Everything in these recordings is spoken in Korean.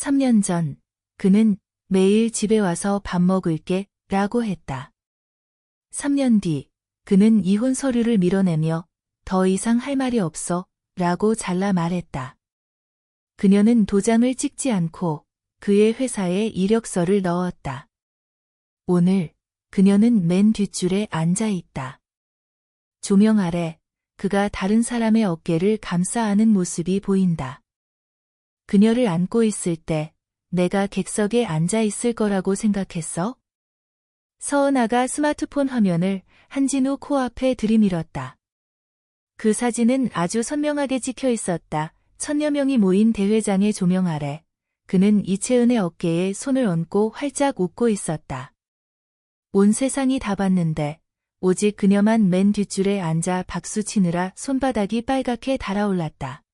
3년 전, 그는 매일 집에 와서 밥 먹을게 라고 했다. 3년 뒤, 그는 이혼 서류를 밀어내며 더 이상 할 말이 없어 라고 잘라 말했다. 그녀는 도장을 찍지 않고 그의 회사에 이력서를 넣었다. 오늘 그녀는 맨 뒷줄에 앉아 있다. 조명 아래 그가 다른 사람의 어깨를 감싸 안은 모습이 보인다. 그녀를 안고 있을 때 내가 객석에 앉아 있을 거라고 생각했어? 서은아가 스마트폰 화면을 한진우 코앞에 들이밀었다. 그 사진은 아주 선명하게 찍혀 있었다. 천여 명이 모인 대회장의 조명 아래 그는 이채은의 어깨에 손을 얹고 활짝 웃고 있었다. 온 세상이 다 봤는데 오직 그녀만 맨 뒷줄에 앉아 박수치느라 손바닥이 빨갛게 달아올랐다.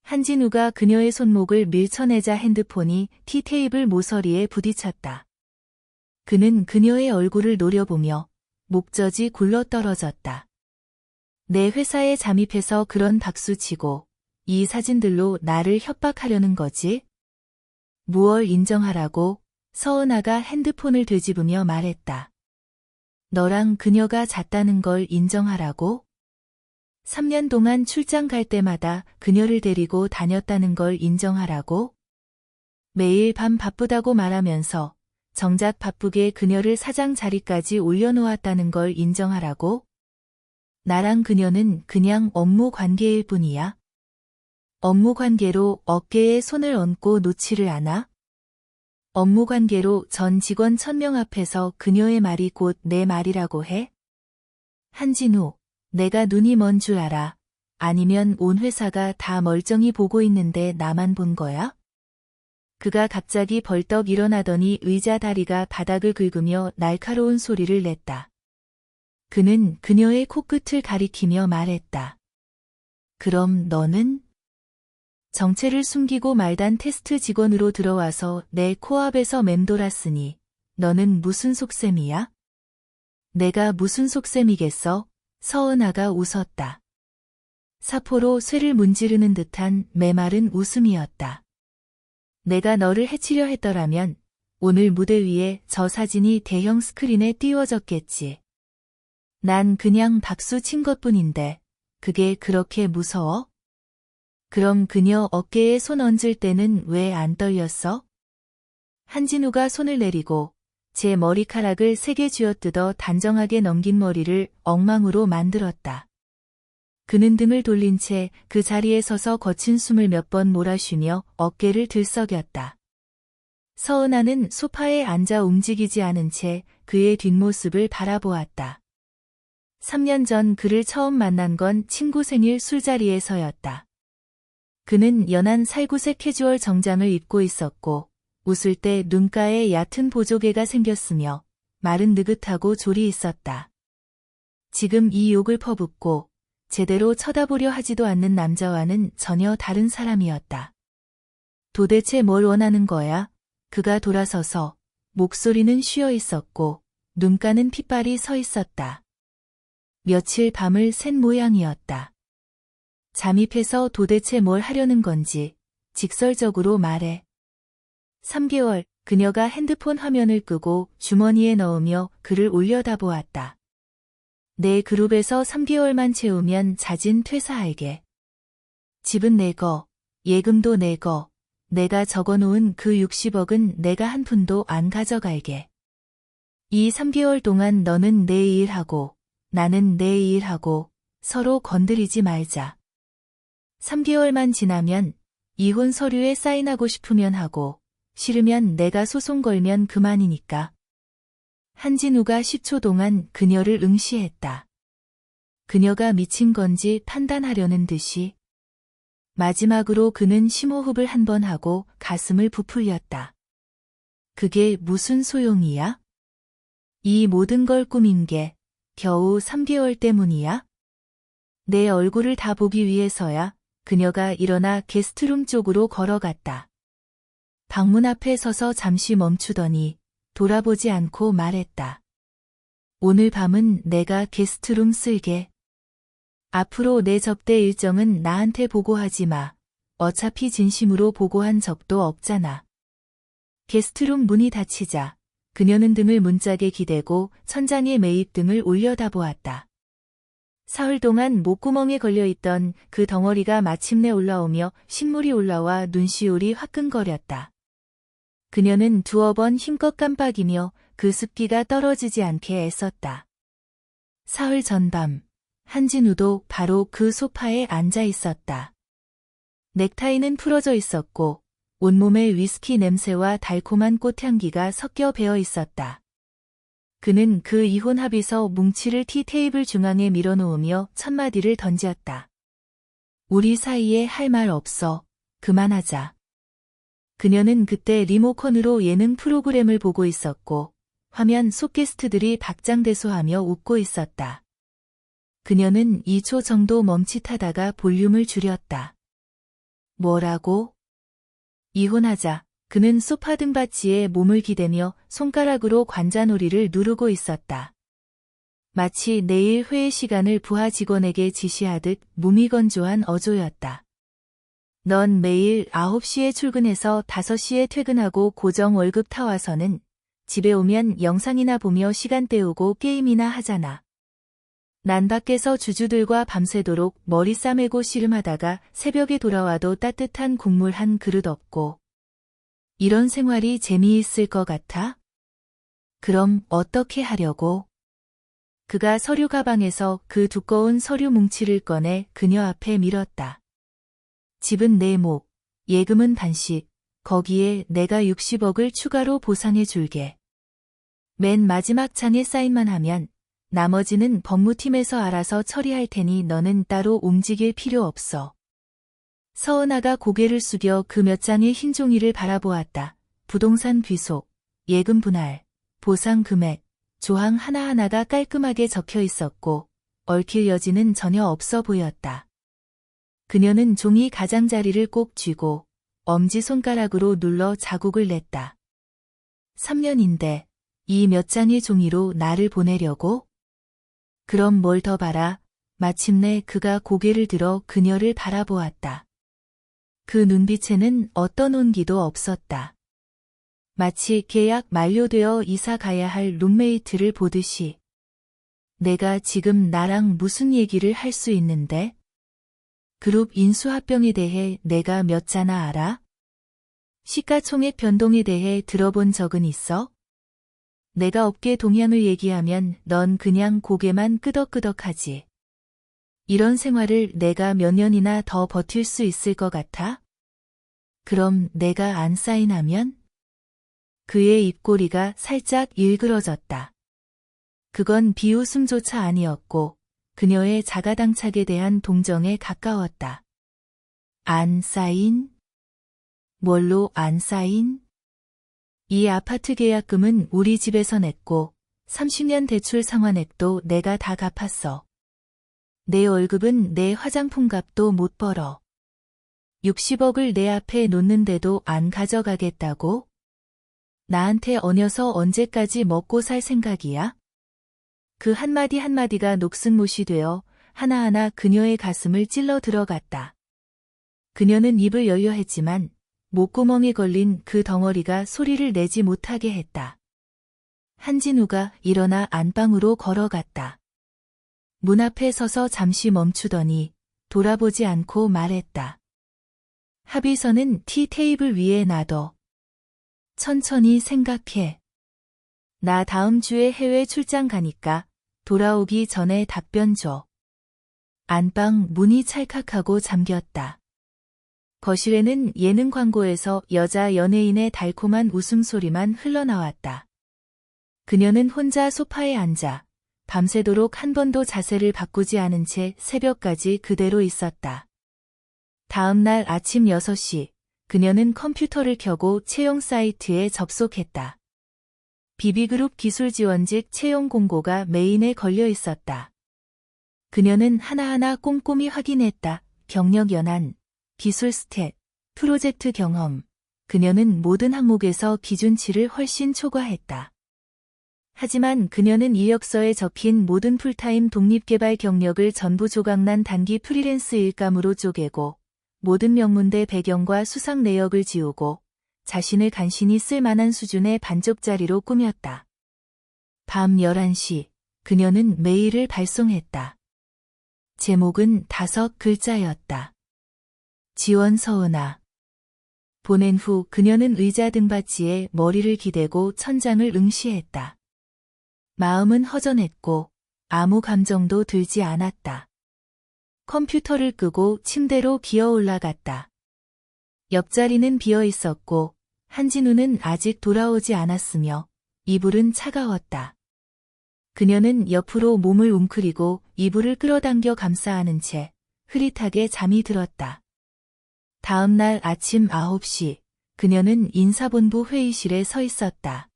한진우가 그녀의 손목을 밀쳐내자 핸드폰이 티테이블 모서리에 부딪혔다. 그는 그녀의 얼굴을 노려보며 목젖이 굴러떨어졌다. 내 회사에 잠입해서 그런 박수치고 이 사진들로 나를 협박하려는 거지? 무얼 인정하라고? 서은아가 핸드폰을 되짚으며 말했다. 너랑 그녀가 잤다는 걸 인정하라고? 3년 동안 출장 갈 때마다 그녀를 데리고 다녔다는 걸 인정하라고? 매일 밤 바쁘다고 말하면서 정작 바쁘게 그녀를 사장 자리까지 올려놓았다는 걸 인정하라고? 나랑 그녀는 그냥 업무 관계일 뿐이야. 업무 관계로 어깨에 손을 얹고 놓지를 않아? 업무 관계로 전 직원 1000명 앞에서 그녀의 말이 곧 내 말이라고 해? 한진우, 내가 눈이 먼 줄 알아? 아니면 온 회사가 다 멀쩡히 보고 있는데 나만 본 거야? 그가 갑자기 벌떡 일어나더니 의자 다리가 바닥을 긁으며 날카로운 소리를 냈다. 그는 그녀의 코끝을 가리키며 말했다. 그럼 너는? 정체를 숨기고 말단 테스트 직원으로 들어와서 내 코앞에서 맴돌았으니 너는 무슨 속셈이야? 내가 무슨 속셈이겠어? 서은아가 웃었다. 사포로 쇠를 문지르는 듯한 메마른 웃음이었다. 내가 너를 해치려 했더라면 오늘 무대 위에 저 사진이 대형 스크린에 띄워졌겠지. 난 그냥 박수 친 것뿐인데 그게 그렇게 무서워? 그럼 그녀 어깨에 손 얹을 때는 왜 안 떨렸어? 한진우가 손을 내리고 제 머리카락을 세게 쥐어뜯어 단정하게 넘긴 머리를 엉망으로 만들었다. 그는 등을 돌린 채 그 자리에 서서 거친 숨을 몇 번 몰아쉬며 어깨를 들썩였다. 서은아는 소파에 앉아 움직이지 않은 채 그의 뒷모습을 바라보았다. 3년 전 그를 처음 만난 건 친구 생일 술자리에서였다. 그는 연한 살구색 캐주얼 정장을 입고 있었고 웃을 때 눈가에 얕은 보조개가 생겼으며 말은 느긋하고 졸이 있었다. 지금 이 욕을 퍼붓고 제대로 쳐다보려 하지도 않는 남자와는 전혀 다른 사람이었다. 도대체 뭘 원하는 거야? 그가 돌아서서 목소리는 쉬어 있었고 눈가는 핏발이 서 있었다. 며칠 밤을 샌 모양이었다. 잠입해서 도대체 뭘 하려는 건지 직설적으로 말해. 3개월, 그녀가 핸드폰 화면을 끄고 주머니에 넣으며 그를 올려다보았다. 내 그룹에서 3개월만 채우면 자진 퇴사할게. 집은 내 거, 예금도 내 거, 내가 적어놓은 그 60억은 내가 한 푼도 안 가져갈게. 이 3개월 동안 너는 내 일하고 나는 내 일하고 서로 건드리지 말자. 3개월만 지나면 이혼 서류에 사인하고 싶으면 하고 싫으면 내가 소송 걸면 그만이니까. 한진우가 10초 동안 그녀를 응시했다. 그녀가 미친 건지 판단하려는 듯이. 마지막으로 그는 심호흡을 한 번 하고 가슴을 부풀렸다. 그게 무슨 소용이야? 이 모든 걸 꾸민 게 겨우 3개월 때문이야? 내 얼굴을 다 보기 위해서야. 그녀가 일어나 게스트룸 쪽으로 걸어갔다. 방문 앞에 서서 잠시 멈추더니 돌아보지 않고 말했다. 오늘 밤은 내가 게스트룸 쓸게. 앞으로 내 접대 일정은 나한테 보고하지 마. 어차피 진심으로 보고한 적도 없잖아. 게스트룸 문이 닫히자 그녀는 등을 문짝에 기대고 천장에 매입등을 올려다보았다. 사흘 동안 목구멍에 걸려있던 그 덩어리가 마침내 올라오며 신물이 올라와 눈시울이 화끈거렸다. 그녀는 두어 번 힘껏 깜빡이며 그 습기가 떨어지지 않게 애썼다. 사흘 전밤, 한진우도 바로 그 소파에 앉아 있었다. 넥타이는 풀어져 있었고 온몸에 위스키 냄새와 달콤한 꽃향기가 섞여 배어 있었다. 그는 그 이혼 합의서 뭉치를 티 테이블 중앙에 밀어놓으며 첫마디를 던졌다. 우리 사이에 할 말 없어. 그만하자. 그녀는 그때 리모컨으로 예능 프로그램을 보고 있었고 화면 속 게스트들이 박장대소하며 웃고 있었다. 그녀는 2초 정도 멈칫하다가 볼륨을 줄였다. 뭐라고? 이혼하자. 그는 소파 등받이에 몸을 기대며 손가락으로 관자놀이를 누르고 있었다. 마치 내일 회의 시간을 부하 직원에게 지시하듯 무미건조한 어조였다. 넌 매일 9시에 출근해서 5시에 퇴근하고 고정 월급 타와서는 집에 오면 영상이나 보며 시간 때우고 게임이나 하잖아. 난 밖에서 주주들과 밤새도록 머리 싸매고 씨름하다가 새벽에 돌아와도 따뜻한 국물 한 그릇 없고. 이런 생활이 재미있을 것 같아? 그럼 어떻게 하려고? 그가 서류 가방에서 그 두꺼운 서류 뭉치를 꺼내 그녀 앞에 밀었다. 집은 내 목, 예금은 반씩, 거기에 내가 60억을 추가로 보상해 줄게. 맨 마지막 장에 사인만 하면 나머지는 법무팀에서 알아서 처리할 테니 너는 따로 움직일 필요 없어. 서은아가 고개를 숙여 그 몇 장의 흰 종이를 바라보았다. 부동산 귀속, 예금 분할, 보상 금액, 조항 하나하나가 깔끔하게 적혀 있었고 얽힐 여지는 전혀 없어 보였다. 그녀는 종이 가장자리를 꼭 쥐고 엄지손가락으로 눌러 자국을 냈다. 3년인데 이 몇 장의 종이로 나를 보내려고? 그럼 뭘 더 바라? 마침내 그가 고개를 들어 그녀를 바라보았다. 그 눈빛에는 어떤 온기도 없었다. 마치 계약 만료되어 이사 가야 할 룸메이트를 보듯이. 내가 지금 나랑 무슨 얘기를 할 수 있는데? 그룹 인수합병에 대해 내가 몇 자나 알아? 시가총액 변동에 대해 들어본 적은 있어? 내가 업계 동향을 얘기하면 넌 그냥 고개만 끄덕끄덕하지. 이런 생활을 내가 몇 년이나 더 버틸 수 있을 것 같아? 그럼 내가 안 사인하면? 그의 입꼬리가 살짝 일그러졌다. 그건 비웃음조차 아니었고 그녀의 자가당착에 대한 동정에 가까웠다. 안 사인? 뭘로 안 사인? 이 아파트 계약금은 우리 집에서 냈고 30년 대출 상환액도 내가 다 갚았어. 내 월급은 내 화장품 값도 못 벌어. 60억을 내 앞에 놓는데도 안 가져가겠다고? 나한테 어녀서 언제까지 먹고 살 생각이야? 그 한마디 한마디가 녹슨못이 되어 하나하나 그녀의 가슴을 찔러 들어갔다. 그녀는 입을 열려 했지만 목구멍에 걸린 그 덩어리가 소리를 내지 못하게 했다. 한진우가 일어나 안방으로 걸어갔다. 문 앞에 서서 잠시 멈추더니 돌아보지 않고 말했다. 합의서는 티 테이블 위에 놔둬. 천천히 생각해. 나 다음 주에 해외 출장 가니까 돌아오기 전에 답변 줘. 안방 문이 찰칵하고 잠겼다. 거실에는 예능 광고에서 여자 연예인의 달콤한 웃음소리만 흘러나왔다. 그녀는 혼자 소파에 앉아 밤새도록 한 번도 자세를 바꾸지 않은 채 새벽까지 그대로 있었다. 다음 날 아침 6시, 그녀는 컴퓨터를 켜고 채용 사이트에 접속했다. 비비그룹 기술지원직 채용 공고가 메인에 걸려 있었다. 그녀는 하나하나 꼼꼼히 확인했다. 경력 연한, 기술 스탯, 프로젝트 경험. 그녀는 모든 항목에서 기준치를 훨씬 초과했다. 하지만 그녀는 이력서에 적힌 모든 풀타임 독립개발 경력을 전부 조각난 단기 프리랜스 일감으로 쪼개고 모든 명문대 배경과 수상 내역을 지우고 자신을 간신히 쓸 만한 수준의 반쪽짜리로 꾸몄다. 밤 11시, 그녀는 메일을 발송했다. 제목은 5글자였다. 지원 서은아. 보낸 후 그녀는 의자 등받이에 머리를 기대고 천장을 응시했다. 마음은 허전했고 아무 감정도 들지 않았다. 컴퓨터를 끄고 침대로 기어 올라갔다. 옆자리는 비어 있었고 한진우는 아직 돌아오지 않았으며 이불은 차가웠다. 그녀는 옆으로 몸을 웅크리고 이불을 끌어당겨 감싸 안은 채 흐릿하게 잠이 들었다. 다음 날 아침 9시, 그녀는 인사본부 회의실에 서 있었다.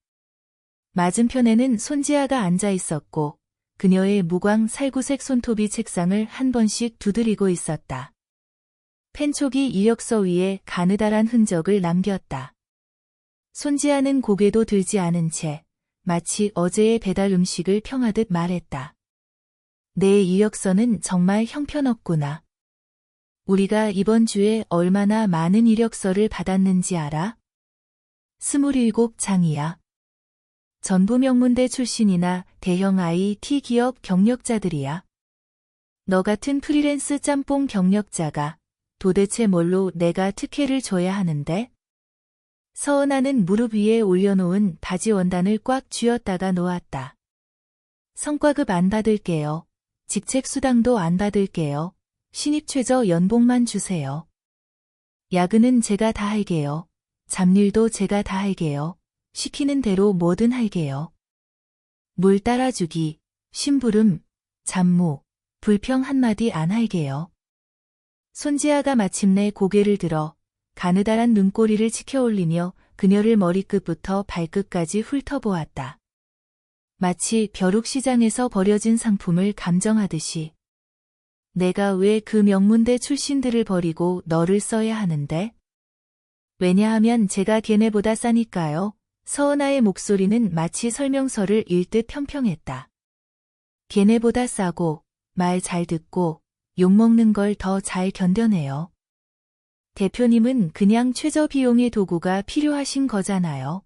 맞은편에는 손지아가 앉아 있었고 그녀의 무광 살구색 손톱이 책상을 한 번씩 두드리고 있었다. 펜촉이 이력서 위에 가느다란 흔적을 남겼다. 손지아는 고개도 들지 않은 채 마치 어제의 배달 음식을 평하듯 말했다. 내 이력서는 정말 형편없구나. 우리가 이번 주에 얼마나 많은 이력서를 받았는지 알아? 27장이야. 전부 명문대 출신이나 대형 IT 기업 경력자들이야. 너 같은 프리랜스 짬뽕 경력자가 도대체 뭘로 내가 특혜를 줘야 하는데? 서은아는 무릎 위에 올려놓은 바지 원단을 꽉 쥐었다가 놓았다. 성과급 안 받을게요. 직책 수당도 안 받을게요. 신입 최저 연봉만 주세요. 야근은 제가 다 할게요. 잡일도 제가 다 할게요. 시키는 대로 뭐든 할게요. 물 따라주기, 심부름, 잡무, 불평 한마디 안 할게요. 손지아가 마침내 고개를 들어 가느다란 눈꼬리를 치켜올리며 그녀를 머리끝부터 발끝까지 훑어보았다. 마치 벼룩시장에서 버려진 상품을 감정하듯이. 내가 왜 그 명문대 출신들을 버리고 너를 써야 하는데? 왜냐하면 제가 걔네보다 싸니까요. 서은아의 목소리는 마치 설명서를 읽듯 평평했다. 걔네보다 싸고, 말 잘 듣고, 욕먹는 걸 더 잘 견뎌내요. 대표님은 그냥 최저 비용의 도구가 필요하신 거잖아요.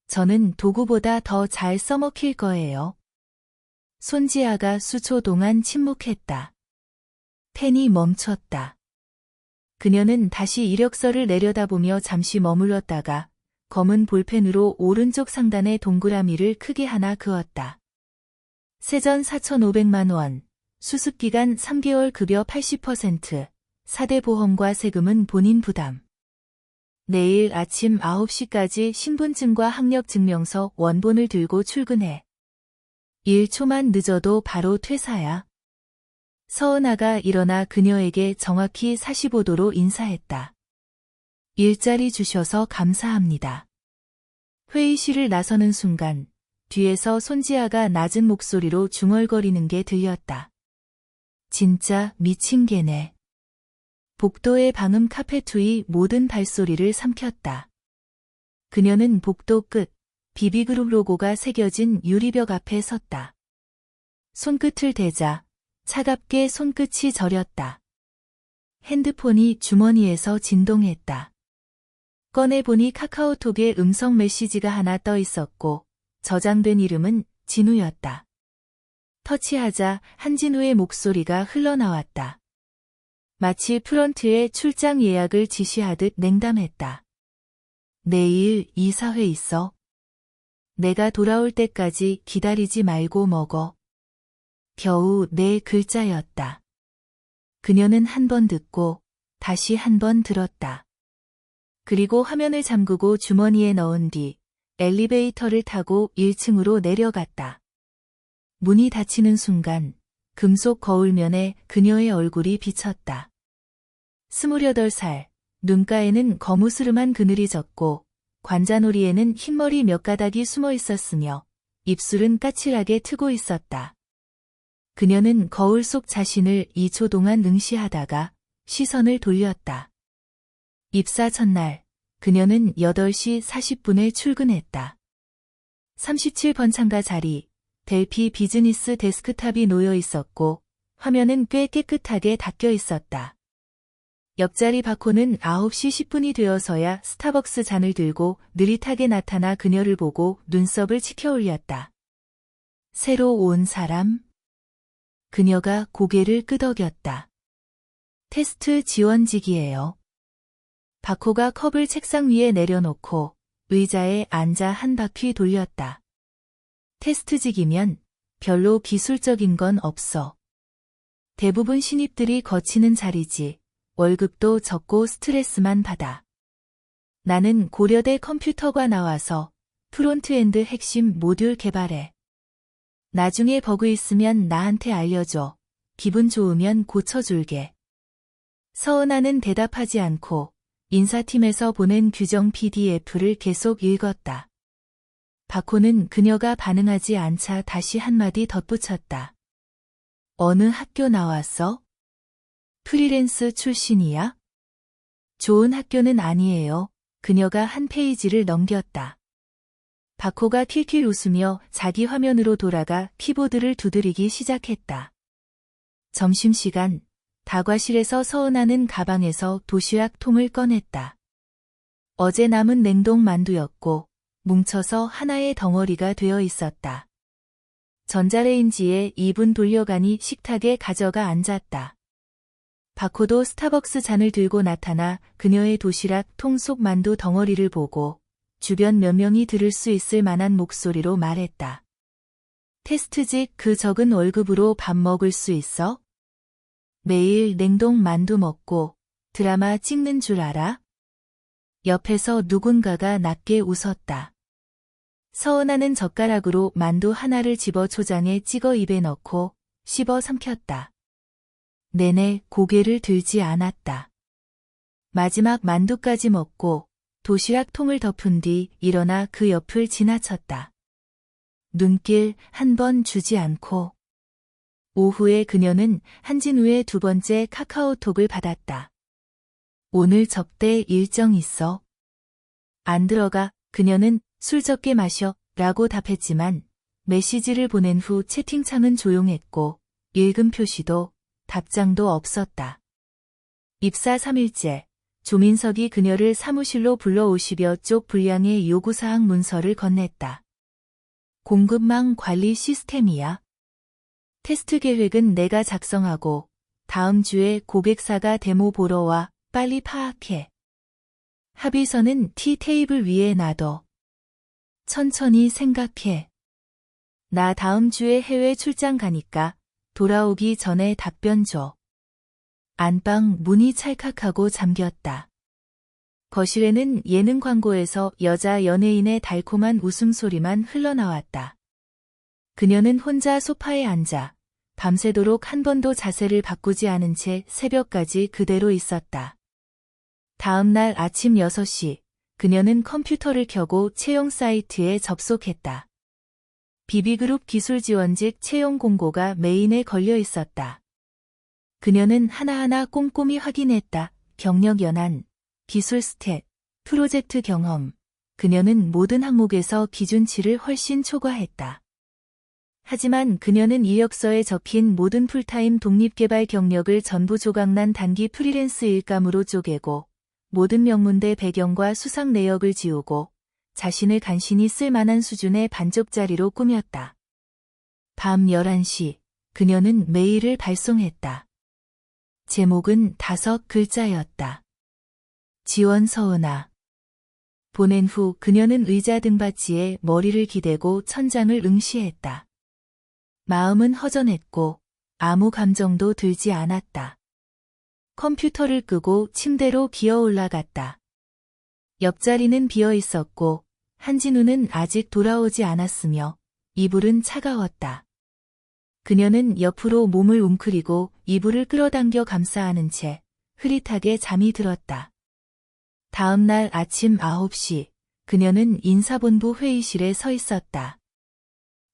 저는 도구보다 더 잘 써먹힐 거예요. 손지아가 수초 동안 침묵했다. 펜이 멈췄다. 그녀는 다시 이력서를 내려다보며 잠시 머물렀다가 검은 볼펜으로 오른쪽 상단의 동그라미를 크게 하나 그었다. 세전 4,500만 원, 수습기간 3개월 급여 80%, 4대 보험과 세금은 본인 부담. 내일 아침 9시까지 신분증과 학력증명서 원본을 들고 출근해. 1초만 늦어도 바로 퇴사야. 서은아가 일어나 그녀에게 정확히 45도로 인사했다. 일자리 주셔서 감사합니다. 회의실을 나서는 순간 뒤에서 손지아가 낮은 목소리로 중얼거리는 게 들렸다. 진짜 미친 개네. 복도의 방음 카페 위 모든 발소리를 삼켰다. 그녀는 복도 끝 비비그룹 로고가 새겨진 유리벽 앞에 섰다. 손끝을 대자 차갑게 손끝이 저렸다. 핸드폰이 주머니에서 진동했다. 꺼내보니 카카오톡에 음성 메시지가 하나 떠 있었고 저장된 이름은 진우였다. 터치하자 한진우의 목소리가 흘러나왔다. 마치 프런트에 출장 예약을 지시하듯 냉담했다. 내일 이사회 있어. 내가 돌아올 때까지 기다리지 말고 먹어. 겨우 4글자였다. 그녀는 한 번 듣고 다시 한 번 들었다. 그리고 화면을 잠그고 주머니에 넣은 뒤 엘리베이터를 타고 1층으로 내려갔다. 문이 닫히는 순간 금속 거울면에 그녀의 얼굴이 비쳤다. 28살, 눈가에는 거무스름한 그늘이 졌고 관자놀이에는 흰머리 몇 가닥이 숨어 있었으며 입술은 까칠하게 트고 있었다. 그녀는 거울 속 자신을 2초 동안 능시하다가 시선을 돌렸다. 입사 첫날, 그녀는 8시 40분에 출근했다. 37번 창가 자리, 델피 비즈니스 데스크탑이 놓여 있었고 화면은 꽤 깨끗하게 닦여 있었다. 옆자리 박호는 9시 10분이 되어서야 스타벅스 잔을 들고 느릿하게 나타나 그녀를 보고 눈썹을 치켜 올렸다. 새로 온 사람? 그녀가 고개를 끄덕였다. 테스트 지원직이에요. 박호가 컵을 책상 위에 내려놓고 의자에 앉아 한 바퀴 돌렸다. 테스트직이면 별로 기술적인 건 없어. 대부분 신입들이 거치는 자리지. 월급도 적고 스트레스만 받아. 나는 고려대 컴퓨터과 나와서 프론트엔드 핵심 모듈 개발해. 나중에 버그 있으면 나한테 알려줘. 기분 좋으면 고쳐줄게. 서은아는 대답하지 않고 인사팀에서 보낸 규정 PDF를 계속 읽었다. 박호는 그녀가 반응하지 않자 다시 한마디 덧붙였다. 어느 학교 나왔어? 프리랜스 출신이야? 좋은 학교는 아니에요. 그녀가 한 페이지를 넘겼다. 박호가 킬킬 웃으며 자기 화면으로 돌아가 키보드를 두드리기 시작했다. 점심시간, 다과실에서 서은아는 가방에서 도시락 통을 꺼냈다. 어제 남은 냉동 만두였고 뭉쳐서 하나의 덩어리가 되어 있었다. 전자레인지에 2분 돌려가니 식탁에 가져가 앉았다. 박호도 스타벅스 잔을 들고 나타나 그녀의 도시락 통 속 만두 덩어리를 보고 주변 몇 명이 들을 수 있을 만한 목소리로 말했다. 테스트직 그 적은 월급으로 밥 먹을 수 있어? 매일 냉동 만두 먹고 드라마 찍는 줄 알아? 옆에서 누군가가 낮게 웃었다. 서은아는 젓가락으로 만두 하나를 집어 초장에 찍어 입에 넣고 씹어 삼켰다. 내내 고개를 들지 않았다. 마지막 만두까지 먹고 도시락 통을 덮은 뒤 일어나 그 옆을 지나쳤다. 눈길 한 번 주지 않고. 오후에 그녀는 한진우의 두 번째 카카오톡을 받았다. 오늘 접대 일정 있어? 안 들어가. 그녀는 술 적게 마셔 라고 답했지만 메시지를 보낸 후 채팅창은 조용했고 읽음 표시도 답장도 없었다. 입사 3일째, 조민석이 그녀를 사무실로 불러 50여 쪽 분량의 요구사항 문서를 건넸다. 공급망 관리 시스템이야. 테스트 계획은 내가 작성하고 다음 주에 고객사가 데모 보러 와. 빨리 파악해. 합의서는 티 테이블 위에 놔둬. 천천히 생각해. 나 다음 주에 해외 출장 가니까 돌아오기 전에 답변 줘. 안방 문이 찰칵하고 잠겼다. 거실에는 예능 광고에서 여자 연예인의 달콤한 웃음소리만 흘러나왔다. 그녀는 혼자 소파에 앉아 밤새도록 한 번도 자세를 바꾸지 않은 채 새벽까지 그대로 있었다. 다음 날 아침 6시, 그녀는 컴퓨터를 켜고 채용 사이트에 접속했다. 비비그룹 기술지원직 채용 공고가 메인에 걸려 있었다. 그녀는 하나하나 꼼꼼히 확인했다. 경력 연한, 기술 스탯, 프로젝트 경험. 그녀는 모든 항목에서 기준치를 훨씬 초과했다. 하지만 그녀는 이력서에 적힌 모든 풀타임 독립개발 경력을 전부 조각난 단기 프리랜스 일감으로 쪼개고 모든 명문대 배경과 수상 내역을 지우고 자신을 간신히 쓸 만한 수준의 반쪽짜리로 꾸몄다. 밤 11시, 그녀는 메일을 발송했다. 제목은 5글자였다. 지원 서은아. 보낸 후 그녀는 의자 등받이에 머리를 기대고 천장을 응시했다. 마음은 허전했고 아무 감정도 들지 않았다. 컴퓨터를 끄고 침대로 기어 올라갔다. 옆자리는 비어 있었고 한진우는 아직 돌아오지 않았으며 이불은 차가웠다. 그녀는 옆으로 몸을 웅크리고 이불을 끌어당겨 감싸 안은 채 흐릿하게 잠이 들었다. 다음 날 아침 9시, 그녀는 인사본부 회의실에 서 있었다.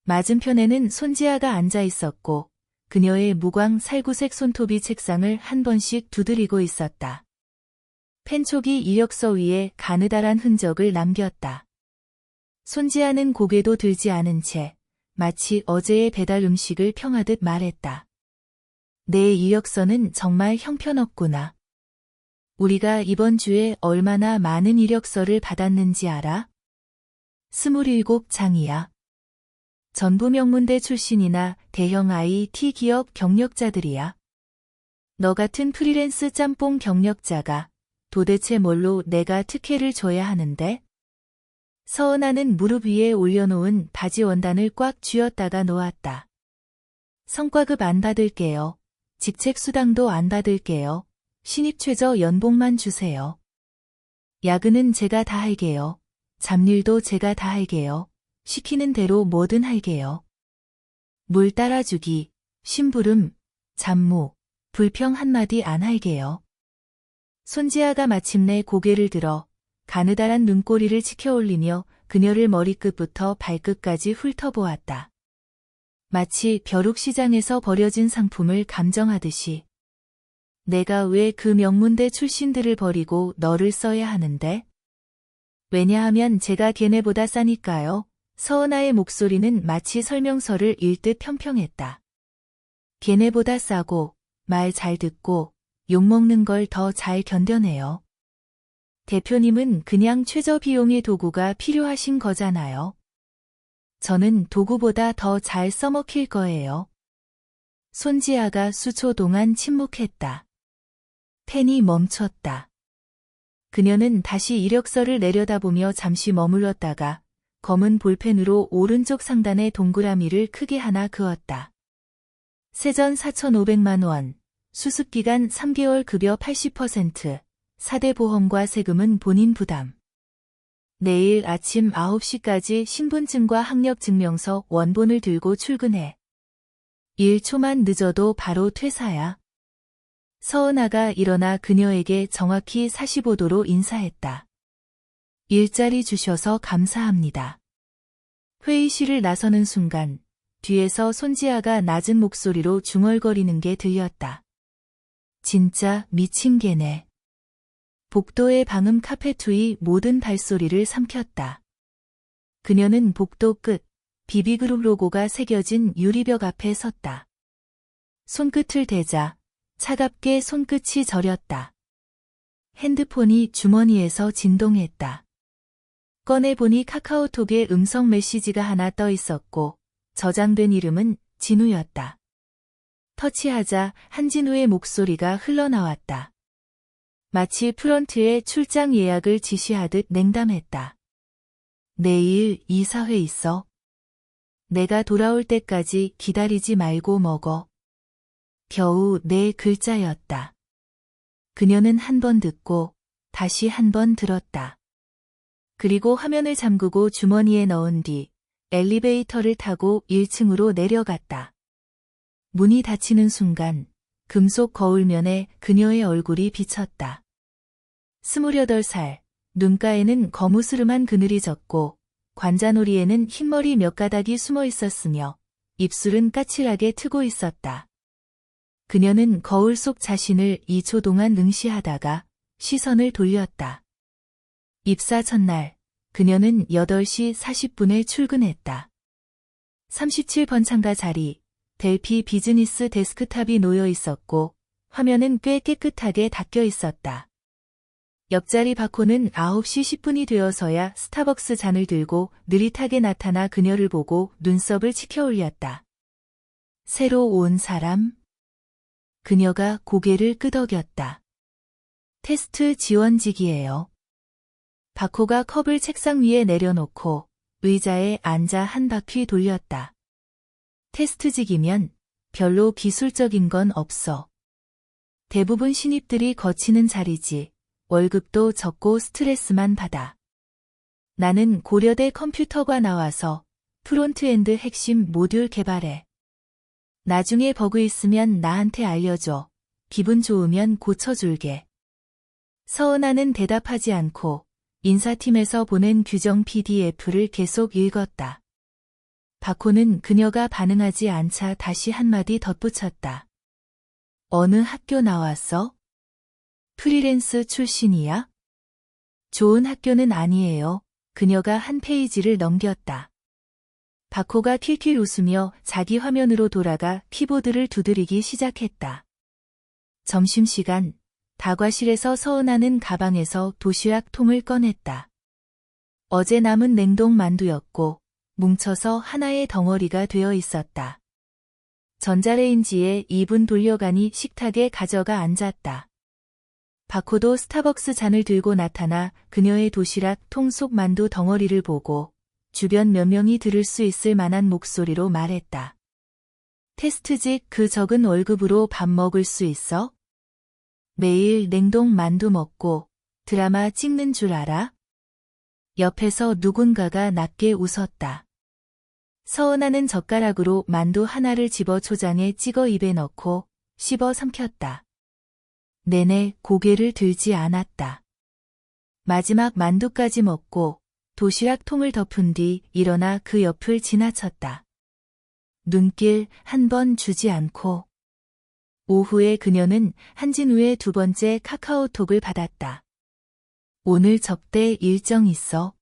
맞은편에는 손지아가 앉아 있었고 그녀의 무광 살구색 손톱이 책상을 한 번씩 두드리고 있었다. 펜촉이 이력서 위에 가느다란 흔적을 남겼다. 손지아는 고개도 들지 않은 채 마치 어제의 배달 음식을 평하듯 말했다. 내 이력서는 정말 형편없구나. 우리가 이번 주에 얼마나 많은 이력서를 받았는지 알아? 27장이야. 전부 명문대 출신이나 대형 IT 기업 경력자들이야. 너 같은 프리랜스 짬뽕 경력자가 도대체 뭘로 내가 특혜를 줘야 하는데? 서은아는 무릎 위에 올려놓은 바지 원단을 꽉 쥐었다가 놓았다. 성과급 안 받을게요. 직책 수당도 안 받을게요. 신입 최저 연봉만 주세요. 야근은 제가 다 할게요. 잡일도 제가 다 할게요. 시키는 대로 뭐든 할게요. 물 따라주기, 심부름, 잡무, 불평 한마디 안 할게요. 손지아가 마침내 고개를 들어 가느다란 눈꼬리를 치켜올리며 그녀를 머리끝부터 발끝까지 훑어보았다. 마치 벼룩시장에서 버려진 상품을 감정하듯이. 내가 왜 그 명문대 출신들을 버리고 너를 써야 하는데? 왜냐하면 제가 걔네보다 싸니까요. 서은아의 목소리는 마치 설명서를 읽듯 평평했다. 걔네보다 싸고, 말 잘 듣고, 욕먹는 걸 더 잘 견뎌내요. 대표님은 그냥 최저 비용의 도구가 필요하신 거잖아요. 저는 도구보다 더 잘 써먹힐 거예요. 손지아가 수초 동안 침묵했다. 펜이 멈췄다. 그녀는 다시 이력서를 내려다보며 잠시 머물렀다가 검은 볼펜으로 오른쪽 상단의 동그라미를 크게 하나 그었다. 세전 4,500만 원, 수습기간 3개월 급여 80%, 4대 보험과 세금은 본인 부담. 내일 아침 9시까지 신분증과 학력증명서 원본을 들고 출근해. 1초만 늦어도 바로 퇴사야. 서은아가 일어나 그녀에게 정확히 45도로 인사했다. 일자리 주셔서 감사합니다. 회의실을 나서는 순간 뒤에서 손지아가 낮은 목소리로 중얼거리는 게 들렸다. 진짜 미친 개네. 복도의 방음 카페 위의 모든 발소리를 삼켰다. 그녀는 복도 끝, 비비그룹 로고가 새겨진 유리벽 앞에 섰다. 손끝을 대자 차갑게 손끝이 저렸다. 핸드폰이 주머니에서 진동했다. 꺼내보니 카카오톡에 음성 메시지가 하나 떠 있었고 저장된 이름은 진우였다. 터치하자 한진우의 목소리가 흘러나왔다. 마치 프런트에 출장 예약을 지시하듯 냉담했다. 내일 이사회 있어. 내가 돌아올 때까지 기다리지 말고 먹어. 겨우 네 글자였다. 그녀는 한 번 듣고 다시 한 번 들었다. 그리고 화면을 잠그고 주머니에 넣은 뒤 엘리베이터를 타고 1층으로 내려갔다. 문이 닫히는 순간 금속 거울면에 그녀의 얼굴이 비쳤다. 28살, 눈가에는 거무스름한 그늘이 졌고 관자놀이에는 흰머리 몇 가닥이 숨어 있었으며 입술은 까칠하게 트고 있었다. 그녀는 거울 속 자신을 2초 동안 응시하다가 시선을 돌렸다. 입사 첫날, 그녀는 8시 40분에 출근했다. 37번 창가 자리, 델피 비즈니스 데스크탑이 놓여 있었고 화면은 꽤 깨끗하게 닦여 있었다. 옆자리 바코는 9시 10분이 되어서야 스타벅스 잔을 들고 느릿하게 나타나 그녀를 보고 눈썹을 치켜 올렸다. 새로 온 사람? 그녀가 고개를 끄덕였다. 테스트 지원직이에요. 바코가 컵을 책상 위에 내려놓고 의자에 앉아 한 바퀴 돌렸다. 테스트직이면 별로 기술적인 건 없어. 대부분 신입들이 거치는 자리지. 월급도 적고 스트레스만 받아. 나는 고려대 컴퓨터과 나와서 프론트엔드 핵심 모듈 개발해. 나중에 버그 있으면 나한테 알려줘. 기분 좋으면 고쳐줄게. 서은아는 대답하지 않고 인사팀에서 보낸 규정 PDF를 계속 읽었다. 바코는 그녀가 반응하지 않자 다시 한마디 덧붙였다. 어느 학교 나왔어? 프리랜스 출신이야? 좋은 학교는 아니에요. 그녀가 한 페이지를 넘겼다. 바코가 킬킬 웃으며 자기 화면으로 돌아가 키보드를 두드리기 시작했다. 점심시간, 다과실에서 서은아는 가방에서 도시락 통을 꺼냈다. 어제 남은 냉동 만두였고 뭉쳐서 하나의 덩어리가 되어 있었다. 전자레인지에 2분 돌려가니 식탁에 가져가 앉았다. 바코도 스타벅스 잔을 들고 나타나 그녀의 도시락 통 속 만두 덩어리를 보고 주변 몇 명이 들을 수 있을 만한 목소리로 말했다. 테스트직 그 적은 월급으로 밥 먹을 수 있어? 매일 냉동 만두 먹고 드라마 찍는 줄 알아? 옆에서 누군가가 낮게 웃었다. 서은아는 젓가락으로 만두 하나를 집어 초장에 찍어 입에 넣고 씹어 삼켰다. 내내 고개를 들지 않았다. 마지막 만두까지 먹고 도시락 통을 덮은 뒤 일어나 그 옆을 지나쳤다. 눈길 한 번 주지 않고. 오후에 그녀는 한진우의 두 번째 카카오톡을 받았다. 오늘 접대 일정 있어.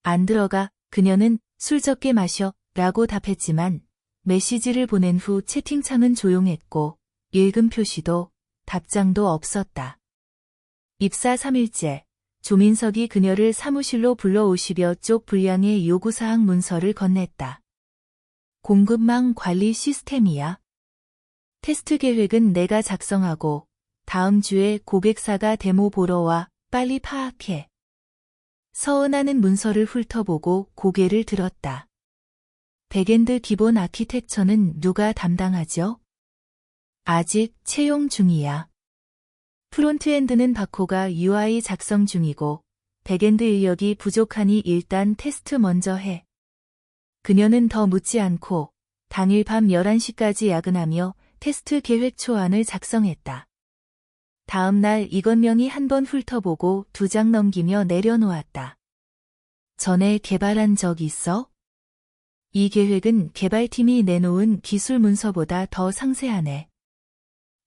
안 들어가. 그녀는 술 적게 마셔 라고 답했지만 메시지를 보낸 후 채팅창은 조용했고 읽음 표시도 답장도 없었다. 입사 3일째, 조민석이 그녀를 사무실로 불러오시려 쪽 분량의 요구사항 문서를 건넸다. 공급망 관리 시스템이야. 테스트 계획은 내가 작성하고 다음 주에 고객사가 데모 보러 와. 빨리 파악해. 서은아는 문서를 훑어보고 고개를 들었다. 백엔드 기본 아키텍처는 누가 담당하죠? 아직 채용 중이야. 프론트엔드는 바코가 UI 작성 중이고 백엔드 인력이 부족하니 일단 테스트 먼저 해. 그녀는 더 묻지 않고 당일 밤 11시까지 야근하며 테스트 계획 초안을 작성했다. 다음 날 이건명이 한 번 훑어보고 2장 넘기며 내려놓았다. 전에 개발한 적 있어? 이 계획은 개발팀이 내놓은 기술 문서보다 더 상세하네.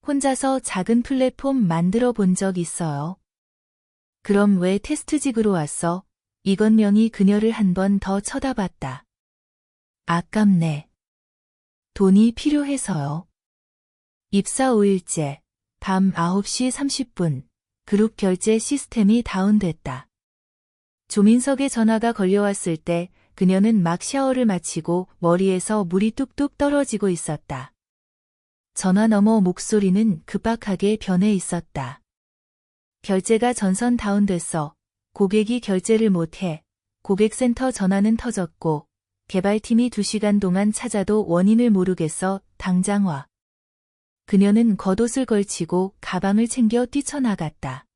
혼자서 작은 플랫폼 만들어 본 적 있어요. 그럼 왜 테스트직으로 왔어? 이건명이 그녀를 한 번 더 쳐다봤다. 아깝네. 돈이 필요해서요. 입사 5일째. 밤 9시 30분, 그룹 결제 시스템이 다운됐다. 조민석의 전화가 걸려왔을 때 그녀는 막 샤워를 마치고 머리에서 물이 뚝뚝 떨어지고 있었다. 전화 너머 목소리는 급박하게 변해 있었다. 결제가 전선 다운됐어. 고객이 결제를 못해. 고객센터 전화는 터졌고 개발팀이 2시간 동안 찾아도 원인을 모르겠어. 당장 와. 그녀는 겉옷을 걸치고 가방을 챙겨 뛰쳐나갔다.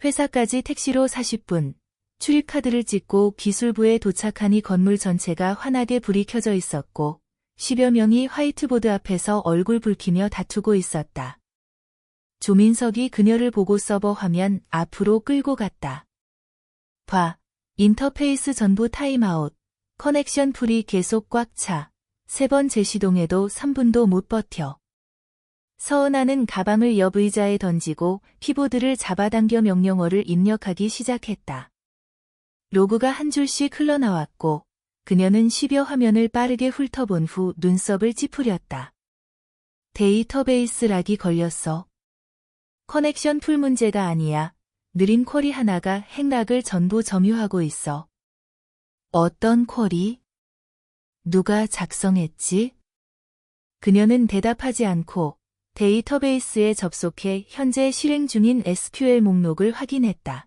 회사까지 택시로 40분, 출입카드를 찍고 기술부에 도착하니 건물 전체가 환하게 불이 켜져 있었고 10여 명이 화이트보드 앞에서 얼굴 붉히며 다투고 있었다. 조민석이 그녀를 보고 서버 화면 앞으로 끌고 갔다. 봐, 인터페이스 전부 타임아웃, 커넥션 풀이 계속 꽉 차, 3번 재시동해도 3분도 못 버텨. 서은아는 가방을 옆 의자에 던지고 키보드를 잡아당겨 명령어를 입력하기 시작했다. 로그가 한 줄씩 흘러나왔고 그녀는 10여 화면을 빠르게 훑어본 후 눈썹을 찌푸렸다. 데이터베이스 락이 걸렸어. 커넥션 풀 문제가 아니야. 느린 쿼리 하나가 핵락을 전부 점유하고 있어. 어떤 쿼리? 누가 작성했지? 그녀는 대답하지 않고 데이터베이스에 접속해 현재 실행 중인 SQL 목록을 확인했다.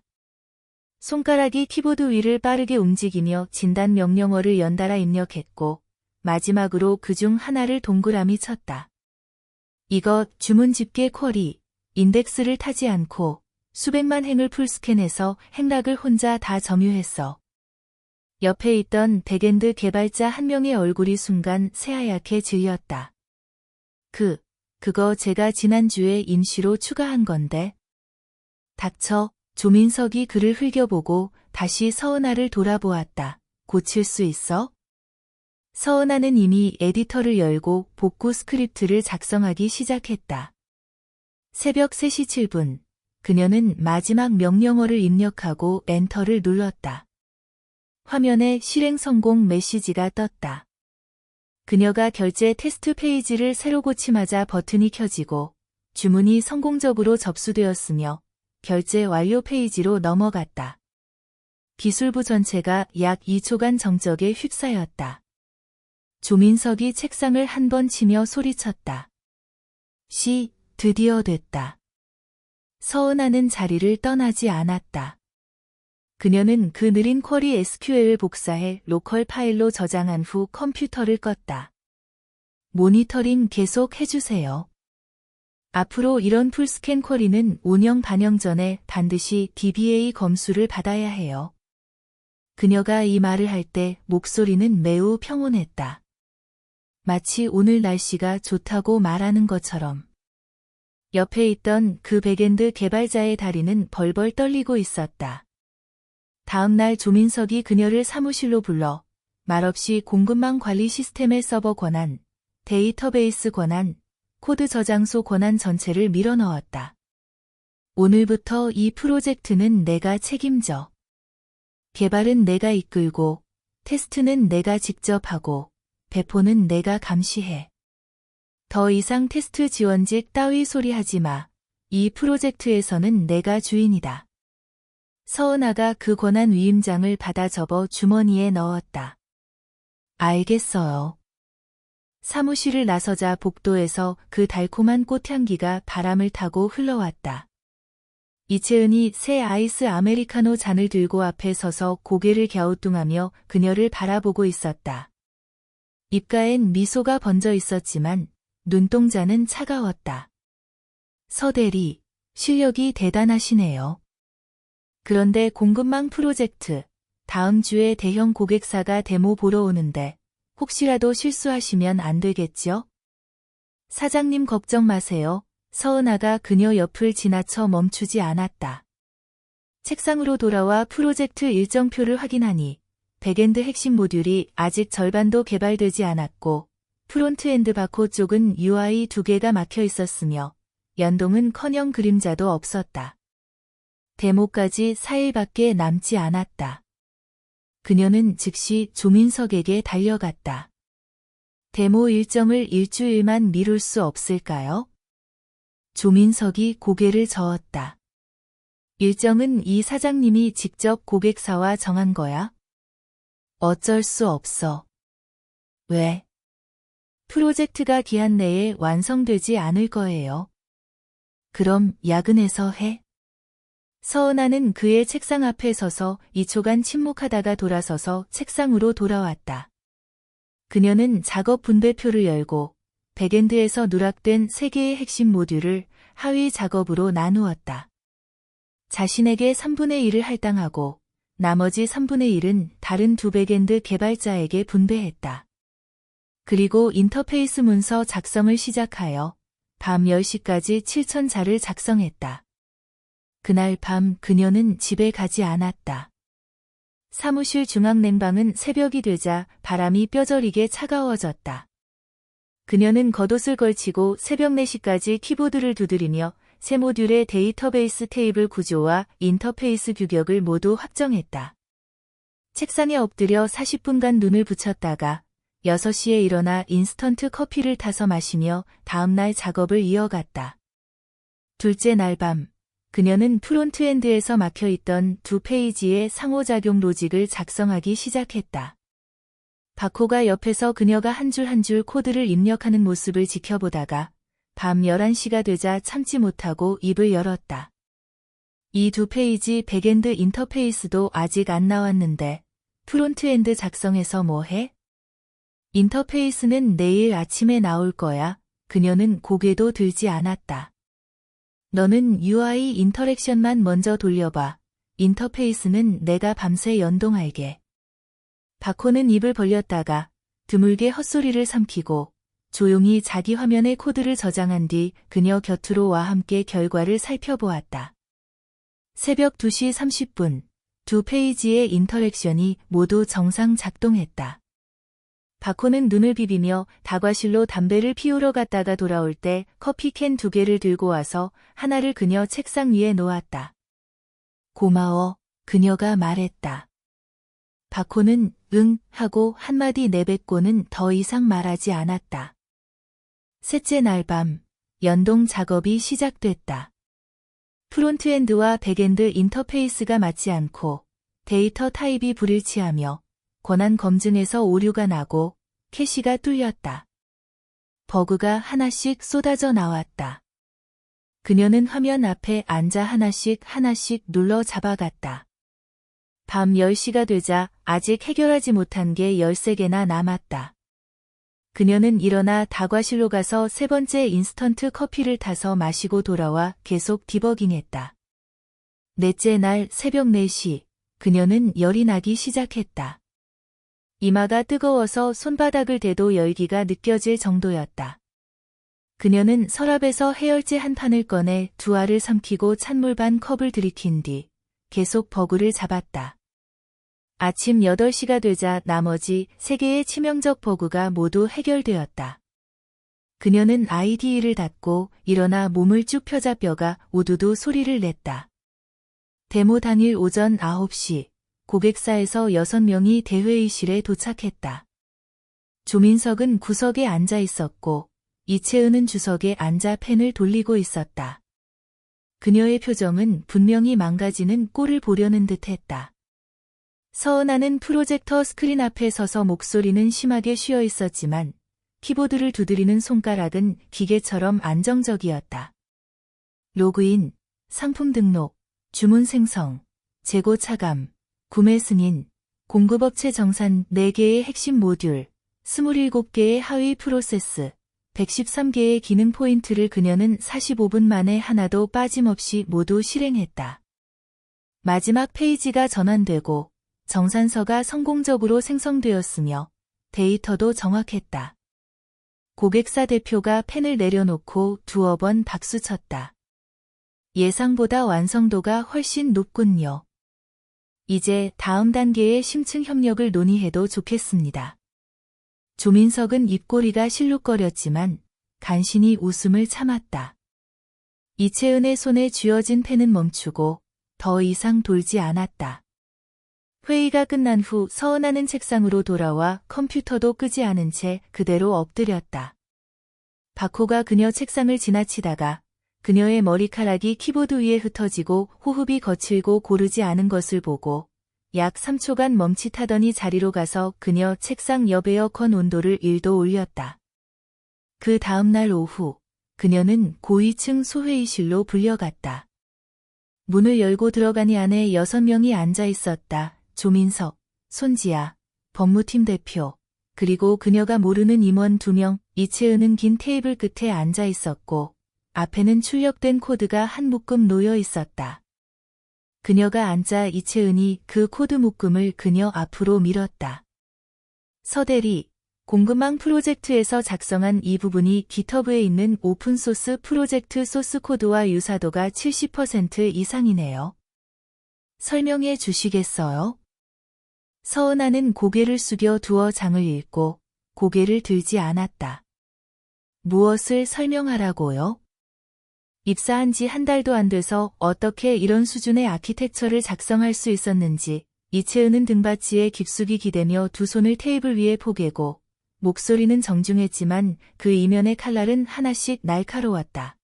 손가락이 키보드 위를 빠르게 움직이며 진단 명령어를 연달아 입력했고 마지막으로 그중 하나를 동그라미 쳤다. 이것 주문 집계 쿼리, 인덱스를 타지 않고 수백만 행을 풀스캔해서 핵락을 혼자 다 점유했어. 옆에 있던 백엔드 개발자 한 명의 얼굴이 순간 새하얗게 질렸다. 그거 제가 지난주에 임시로 추가한 건데. 닥쳐. 조민석이 그를 흘겨보고 다시 서은아를 돌아보았다. 고칠 수 있어? 서은아는 이미 에디터를 열고 복구 스크립트를 작성하기 시작했다. 새벽 3시 7분, 그녀는 마지막 명령어를 입력하고 엔터를 눌렀다. 화면에 실행 성공 메시지가 떴다. 그녀가 결제 테스트 페이지를 새로 고침하자 버튼이 켜지고 주문이 성공적으로 접수되었으며 결제 완료 페이지로 넘어갔다. 기술부 전체가 약 2초간 정적에 휩싸였다. 조민석이 책상을 한 번 치며 소리쳤다. 드디어 됐다. 서은아는 자리를 떠나지 않았다. 그녀는 그 느린 쿼리 SQL을 복사해 로컬 파일로 저장한 후 컴퓨터를 껐다. 모니터링 계속 해주세요. 앞으로 이런 풀스캔 쿼리는 운영 반영 전에 반드시 DBA 검수를 받아야 해요. 그녀가 이 말을 할 때 목소리는 매우 평온했다. 마치 오늘 날씨가 좋다고 말하는 것처럼. 옆에 있던 그 백엔드 개발자의 다리는 벌벌 떨리고 있었다. 다음 날 조민석이 그녀를 사무실로 불러 말없이 공급망 관리 시스템의 서버 권한, 데이터베이스 권한, 코드 저장소 권한 전체를 밀어넣었다. 오늘부터 이 프로젝트는 내가 책임져. 개발은 내가 이끌고, 테스트는 내가 직접 하고, 배포는 내가 감시해. 더 이상 테스트 지원직 따위 소리 하지 마. 이 프로젝트에서는 내가 주인이다. 서은아가 그 권한 위임장을 받아 접어 주머니에 넣었다. 알겠어요. 사무실을 나서자 복도에서 그 달콤한 꽃향기가 바람을 타고 흘러왔다. 이채은이 새 아이스 아메리카노 잔을 들고 앞에 서서 고개를 갸우뚱하며 그녀를 바라보고 있었다. 입가엔 미소가 번져 있었지만 눈동자는 차가웠다. 서대리, 실력이 대단하시네요. 그런데 공급망 프로젝트, 다음 주에 대형 고객사가 데모 보러 오는데 혹시라도 실수하시면 안 되겠죠? 사장님 걱정 마세요. 서은아가 그녀 옆을 지나쳐 멈추지 않았다. 책상으로 돌아와 프로젝트 일정표를 확인하니 백엔드 핵심 모듈이 아직 절반도 개발되지 않았고 프론트엔드 바코 쪽은 UI 2개가 막혀 있었으며 연동은커녕 그림자도 없었다. 데모까지 4일밖에 남지 않았다. 그녀는 즉시 조민석에게 달려갔다. 데모 일정을 일주일만 미룰 수 없을까요? 조민석이 고개를 저었다. 일정은 이 사장님이 직접 고객사와 정한 거야? 어쩔 수 없어. 왜? 프로젝트가 기한 내에 완성되지 않을 거예요. 그럼 야근해서 해? 서은아는 그의 책상 앞에 서서 2초간 침묵하다가 돌아서서 책상으로 돌아왔다. 그녀는 작업 분배표를 열고 백엔드에서 누락된 3개의 핵심 모듈을 하위 작업으로 나누었다. 자신에게 3분의 1을 할당하고 나머지 3분의 1은 다른 두 백엔드 개발자에게 분배했다. 그리고 인터페이스 문서 작성을 시작하여 밤 10시까지 7,000자를 작성했다. 그날 밤 그녀는 집에 가지 않았다. 사무실 중앙냉방은 새벽이 되자 바람이 뼈저리게 차가워졌다. 그녀는 겉옷을 걸치고 새벽 4시까지 키보드를 두드리며 새 모듈의 데이터베이스 테이블 구조와 인터페이스 규격을 모두 확정했다. 책상에 엎드려 40분간 눈을 붙였다가 6시에 일어나 인스턴트 커피를 타서 마시며 다음날 작업을 이어갔다. 둘째 날 밤, 그녀는 프론트엔드에서 막혀있던 2페이지의 상호작용 로직을 작성하기 시작했다. 바코가 옆에서 그녀가 한 줄 한 줄 코드를 입력하는 모습을 지켜보다가 밤 11시가 되자 참지 못하고 입을 열었다. 이 2페이지 백엔드 인터페이스도 아직 안 나왔는데 프론트엔드 작성해서 뭐 해? 인터페이스는 내일 아침에 나올 거야. 그녀는 고개도 들지 않았다. 너는 UI 인터랙션만 먼저 돌려봐. 인터페이스는 내가 밤새 연동할게. 바코는 입을 벌렸다가 드물게 헛소리를 삼키고 조용히 자기 화면에 코드를 저장한 뒤 그녀 곁으로 와 함께 결과를 살펴보았다. 새벽 2시 30분, 2페이지의 인터랙션이 모두 정상 작동했다. 바코는 눈을 비비며 다과실로 담배를 피우러 갔다가 돌아올 때 커피캔 2개를 들고 와서 하나를 그녀 책상 위에 놓았다. 고마워, 그녀가 말했다. 바코는 응 하고 한마디 내뱉고는 더 이상 말하지 않았다. 셋째 날 밤, 연동 작업이 시작됐다. 프론트엔드와 백엔드 인터페이스가 맞지 않고 데이터 타입이 불일치하며 권한 검증에서 오류가 나고 캐시가 뚫렸다. 버그가 하나씩 쏟아져 나왔다. 그녀는 화면 앞에 앉아 하나씩 눌러 잡아갔다. 밤 10시가 되자 아직 해결하지 못한 게 13개나 남았다. 그녀는 일어나 다과실로 가서 세 번째 인스턴트 커피를 타서 마시고 돌아와 계속 디버깅했다. 넷째 날 새벽 4시, 그녀는 열이 나기 시작했다. 이마가 뜨거워서 손바닥을 대도 열기가 느껴질 정도였다. 그녀는 서랍에서 해열제 한 판을 꺼내 두 알을 삼키고 찬물 반 컵을 들이킨 뒤 계속 버그를 잡았다. 아침 8시가 되자 나머지 3개의 치명적 버그가 모두 해결되었다. 그녀는 IDE를 닫고 일어나 몸을 쭉 펴자 뼈가 우두두 소리를 냈다. 데모 당일 오전 9시, 고객사에서 6명이 대회의실에 도착했다. 조민석은 구석에 앉아 있었고 이채은은 주석에 앉아 펜을 돌리고 있었다. 그녀의 표정은 분명히 망가지는 꼴을 보려는 듯했다. 서은아는 프로젝터 스크린 앞에 서서 목소리는 심하게 쉬어 있었지만 키보드를 두드리는 손가락은 기계처럼 안정적이었다. 로그인, 상품 등록, 주문 생성, 재고 차감, 구매 승인, 공급업체 정산 4개의 핵심 모듈, 27개의 하위 프로세스, 113개의 기능 포인트를 그녀는 45분 만에 하나도 빠짐없이 모두 실행했다. 마지막 페이지가 전환되고 정산서가 성공적으로 생성되었으며 데이터도 정확했다. 고객사 대표가 펜을 내려놓고 두어 번 박수쳤다. 예상보다 완성도가 훨씬 높군요. 이제 다음 단계의 심층 협력을 논의해도 좋겠습니다. 조민석은 입꼬리가 실룩거렸지만 간신히 웃음을 참았다. 이채은의 손에 쥐어진 펜은 멈추고 더 이상 돌지 않았다. 회의가 끝난 후 서은아는 책상으로 돌아와 컴퓨터도 끄지 않은 채 그대로 엎드렸다. 박호가 그녀 책상을 지나치다가 그녀의 머리카락이 키보드 위에 흩어지고 호흡이 거칠고 고르지 않은 것을 보고 약 3초간 멈칫하더니 자리로 가서 그녀 책상 옆 에어컨 온도를 1도 올렸다. 그 다음 날 오후, 그녀는 고위층 소회의실로 불려갔다. 문을 열고 들어가니 안에 6명이 앉아 있었다. 조민석, 손지아, 법무팀 대표, 그리고 그녀가 모르는 임원 2명, 이채은은 긴 테이블 끝에 앉아 있었고, 앞에는 출력된 코드가 한 묶음 놓여 있었다. 그녀가 앉자 이채은이 그 코드 묶음을 그녀 앞으로 밀었다. 서대리, 공급망 프로젝트에서 작성한 이 부분이 GitHub에 있는 오픈소스 프로젝트 소스 코드와 유사도가 70% 이상이네요. 설명해 주시겠어요? 서은아는 고개를 숙여 두어 장을 읽고 고개를 들지 않았다. 무엇을 설명하라고요? 입사한 지 한 달도 안 돼서 어떻게 이런 수준의 아키텍처를 작성할 수 있었는지 이채은은 등받이에 깊숙이 기대며 두 손을 테이블 위에 포개고 목소리는 정중했지만 그 이면의 칼날은 하나씩 날카로웠다.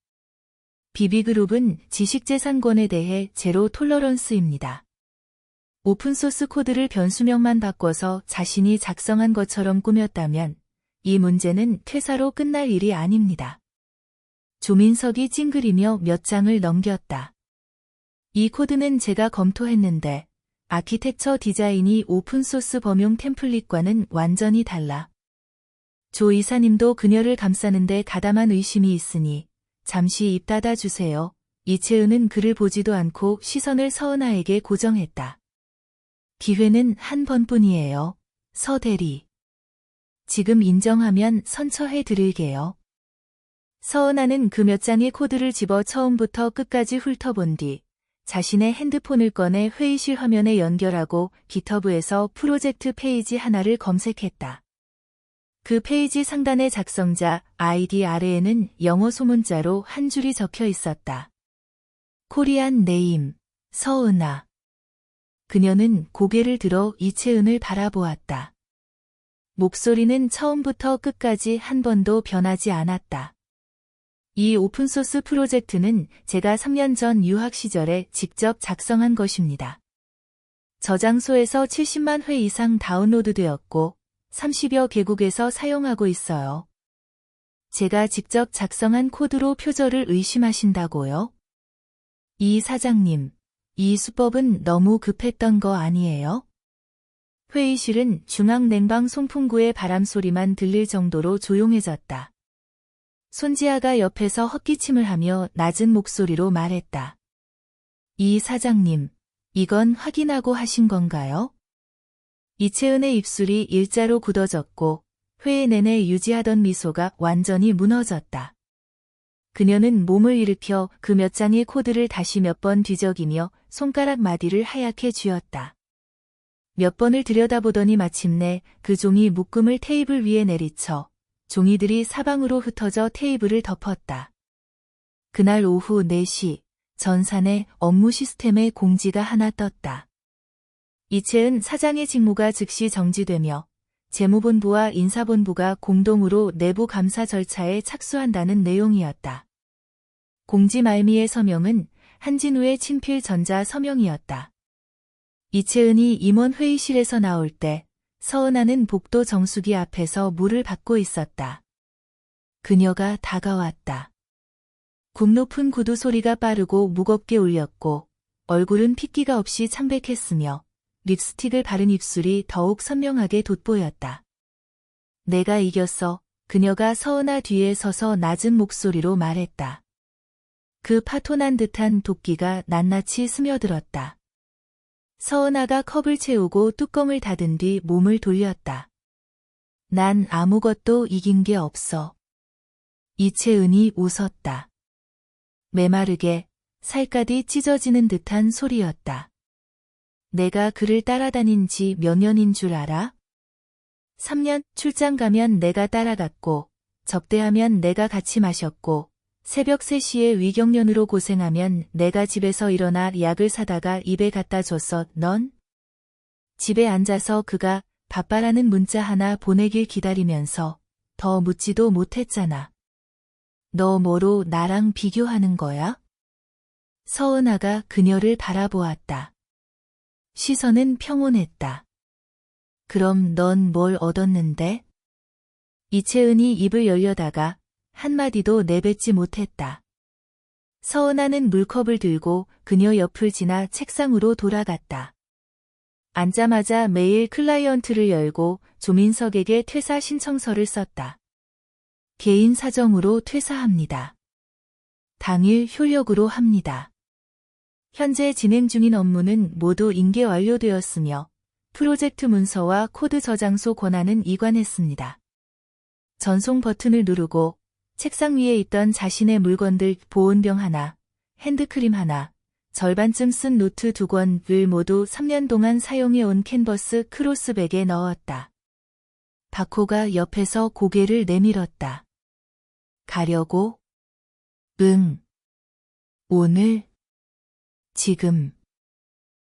비비그룹은 지식재산권에 대해 제로 톨러런스입니다. 오픈소스 코드를 변수명만 바꿔서 자신이 작성한 것처럼 꾸몄다면 이 문제는 퇴사로 끝날 일이 아닙니다. 조민석이 찡그리며 몇 장을 넘겼다. 이 코드는 제가 검토했는데 아키텍처 디자인이 오픈소스 범용 템플릿과는 완전히 달라. 조 이사님도 그녀를 감싸는데 가담한 의심이 있으니 잠시 입 닫아 주세요. 이채은은 그를 보지도 않고 시선을 서은아에게 고정했다. 기회는 한 번뿐이에요. 서 대리. 지금 인정하면 선처해 드릴게요. 서은아는 그 몇 장의 코드를 집어 처음부터 끝까지 훑어본 뒤 자신의 핸드폰을 꺼내 회의실 화면에 연결하고 GitHub에서 프로젝트 페이지 하나를 검색했다. 그 페이지 상단의 작성자 아이디 아래에는 영어 소문자로 한 줄이 적혀 있었다. 코리안 네임, 서은아. 그녀는 고개를 들어 이채은을 바라보았다. 목소리는 처음부터 끝까지 한 번도 변하지 않았다. 이 오픈소스 프로젝트는 제가 3년 전 유학 시절에 직접 작성한 것입니다. 저장소에서 70만 회 이상 다운로드되었고 30여 개국에서 사용하고 있어요. 제가 직접 작성한 코드로 표절을 의심하신다고요? 이 사장님, 이 수법은 너무 급했던 거 아니에요? 회의실은 중앙냉방 송풍구의 바람소리만 들릴 정도로 조용해졌다. 손지아가 옆에서 헛기침을 하며 낮은 목소리로 말했다. 이 사장님, 이건 확인하고 하신 건가요? 이채은의 입술이 일자로 굳어졌고 회의 내내 유지하던 미소가 완전히 무너졌다. 그녀는 몸을 일으켜 그 몇 장의 코드를 다시 몇 번 뒤적이며 손가락 마디를 하얗게 쥐었다. 몇 번을 들여다보더니 마침내 그 종이 묶음을 테이블 위에 내리쳐 종이들이 사방으로 흩어져 테이블을 덮었다. 그날 오후 4시 전산의 업무 시스템에 공지가 하나 떴다. 이채은 사장의 직무가 즉시 정지되며 재무본부와 인사본부가 공동으로 내부 감사 절차에 착수한다는 내용이었다. 공지 말미의 서명은 한진우의 친필 전자 서명이었다. 이채은이 임원 회의실에서 나올 때 서은아는 복도 정수기 앞에서 물을 받고 있었다. 그녀가 다가왔다. 굽 높은 구두 소리가 빠르고 무겁게 울렸고 얼굴은 핏기가 없이 창백했으며 립스틱을 바른 입술이 더욱 선명하게 돋보였다. 내가 이겼어. 그녀가 서은아 뒤에 서서 낮은 목소리로 말했다. 그 파토난 듯한 도끼가 낱낱이 스며들었다. 서은아가 컵을 채우고 뚜껑을 닫은 뒤 몸을 돌렸다. 난 아무것도 이긴 게 없어. 이채은이 웃었다. 메마르게 살갗이 찢어지는 듯한 소리였다. 내가 그를 따라다닌 지 몇 년인 줄 알아? 3년, 출장 가면 내가 따라갔고, 접대하면 내가 같이 마셨고, 새벽 3시에 위경련으로 고생하면 내가 집에서 일어나 약을 사다가 입에 갖다 줬어. 넌? 집에 앉아서 그가 바빠라는 문자 하나 보내길 기다리면서 더 묻지도 못했잖아. 너 뭐로 나랑 비교하는 거야? 서은아가 그녀를 바라보았다. 시선은 평온했다. 그럼 넌 뭘 얻었는데? 이채은이 입을 열려다가 한마디도 내뱉지 못했다. 서은아는 물컵을 들고 그녀 옆을 지나 책상으로 돌아갔다. 앉자마자 메일 클라이언트를 열고 조민석에게 퇴사 신청서를 썼다. 개인 사정으로 퇴사합니다. 당일 효력으로 합니다. 현재 진행 중인 업무는 모두 인계 완료되었으며 프로젝트 문서와 코드 저장소 권한은 이관했습니다. 전송 버튼을 누르고 책상 위에 있던 자신의 물건들 보온병 하나, 핸드크림 하나, 절반쯤 쓴 노트 2권을 모두 3년 동안 사용해온 캔버스 크로스백에 넣었다. 박호가 옆에서 고개를 내밀었다. 가려고? 응. 오늘? 지금.